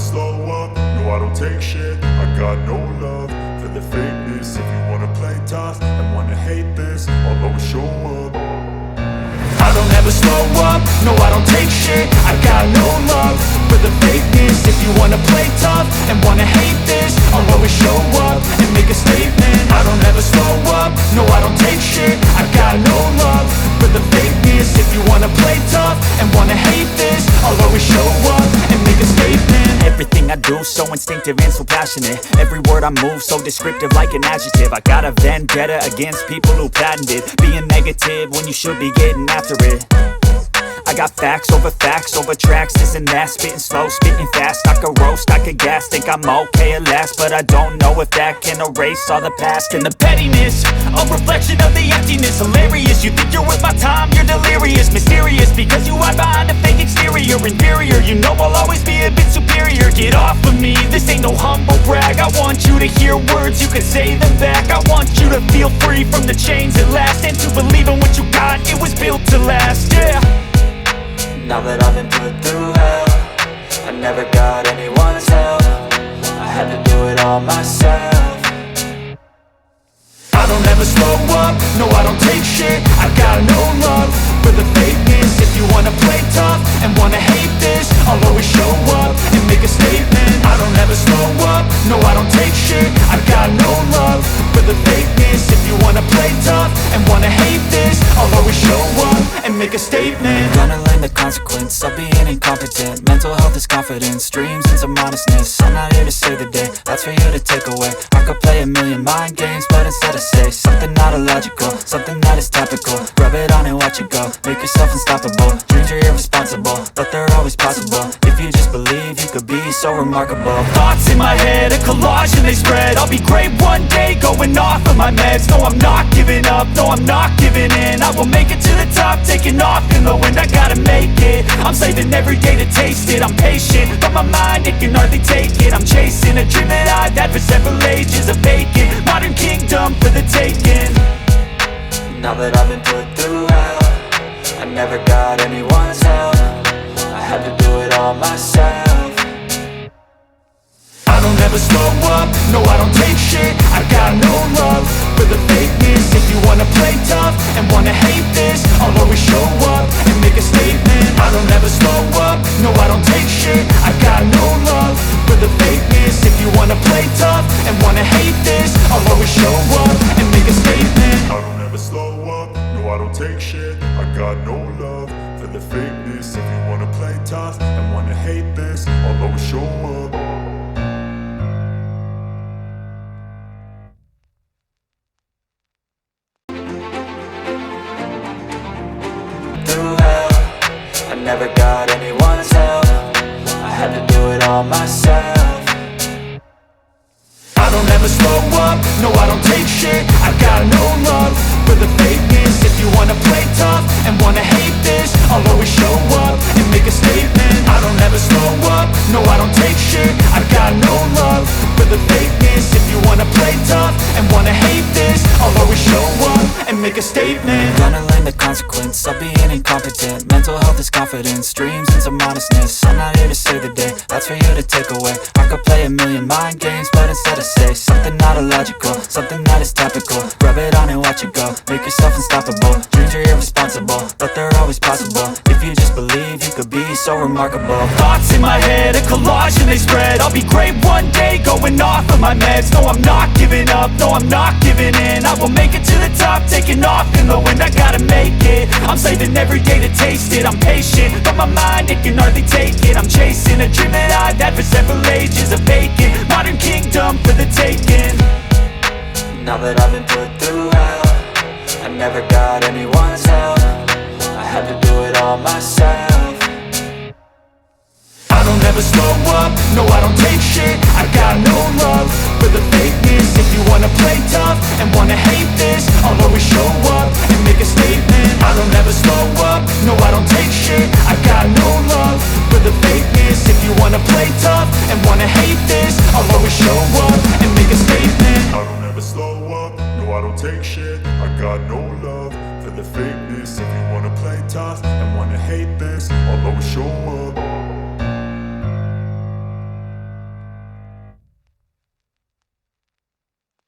slow up, no I don't take shit. I got no love for the fakeness. If you wanna play tough and wanna hate this, I'll always show up. I don't ever slow up, no I don't take shit. I got no love for the fakeness. If you wanna play tough and wanna hate this, I'll always show up and make a statement. I don't ever slow up, no I don't take shit. I got no love for the fakeness. If you wanna play tough and wanna hate this, I'll always show up and make a statement. Everything I do so instinctive and so passionate. Every word I move so descriptive like an adjective. I got a vendetta against people who patented being negative when you should be getting after it. I got facts over tracks, this and that. Spitting slow, spitting fast, I could roast, I could gas. Think I'm okay at last, but I don't know if that can erase all the past. And the pettiness, a reflection of the emptiness. Hilarious, you think you're worth my time, you're delirious. Mysterious, because you hide behind a fake exterior. Inferior, you know I'll always be a bit superior. Get off of me, this ain't no humble brag. I want you to hear words, you can say them back. I want you to feel free from the chains at last, and to believe in what you got, it was built to last, yeah. Now that I've been put through hell, I never got anyone's help. I had to do it all myself. I don't ever slow up, no I don't take shit. I got no love for the fakeness. If you wanna play tough and wanna hate this, I'll always show up and make a statement. I don't ever slow up, no I don't take shit. I got no love for the fakeness. If you wanna play tough and wanna hate this, I'll always show up and make a statement. Gonna learn the consequence of being incompetent. Mental health is confidence, dreams and some honestness. I'm not here to save the day, that's for you to take away. I could play a million mind games, but instead I say something not illogical, something that is topical. Rub it on and watch it go, make yourself unstoppable. Dreams are irresponsible, but they're always possible. If you just believe, you could be so remarkable. Thoughts in my head, a collage and they spread. I'll be great one day, going off of my meds. No, I'm not giving up, no, I'm not giving in. I will make it to the top, taking off in the wind. I gotta make it, I'm saving every day to taste it. I'm patient, but my mind, it can hardly take it. I'm chasing a dream that I've had for several ages. A vacant, modern kingdom for the taking. Now that I've been put through hell, I never got anyone's help. I had to do it all myself. I don't ever slow up, no I don't take shit. I got no love for the fakeness. If you wanna play tough and wanna hate this, I'll always show up and make a statement. I don't ever slow up, no I don't take shit. I got no love for the fakeness. If you wanna play tough and wanna hate this, I'll always show up and make a statement. I don't ever slow up, no I don't take shit. I got no love for the fakeness. If you wanna play tough and wanna hate this, I'll always show up. Through hell, I never got anyone's help. I had to do it all myself. I don't ever slow up, no I don't take shit. I got no love for the fakeness. If you wanna play tough and wanna hate this, I'll always show up and make a statement. I don't ever slow up, no I don't take shit. I got no love for the fakeness. If you wanna play tough and wanna hate this, I'll always show up and make a statement. Gonna learn the consequence of being incompetent. Mental health is confidence, dreams and some honestness. I'm not here to save the day, that's for you to take away. I could play a million mind games, but instead I say something not illogical, something that is topical. Rub it on and watch it go, make yourself unstoppable. Dreams are irresponsible, but they're always possible. If you just believe, you could be so remarkable. Thoughts in my head, a collage and they spread. I'll be great one day, going off of my meds. No, I'm not giving up, no, I'm not giving in. I will make it to the top, taking off in the wind. I gotta make it, I'm saving every day to taste it. I'm patient, but my mind, it can hardly take it. I'm chasing a dream that I've had for several ages. A vacant, modern kingdom for the taking. Now that I've been put through hell, I never got anyone's help. I had to do it all myself. I don't ever slow up, no I don't take shit. I got no love for the fakeness. If you wanna play tough and wanna hate this, I'll always show up and make a statement. I don't ever slow up, no I don't take shit. I got no love for the fakeness. If you wanna play tough and wanna hate this, I'll always show up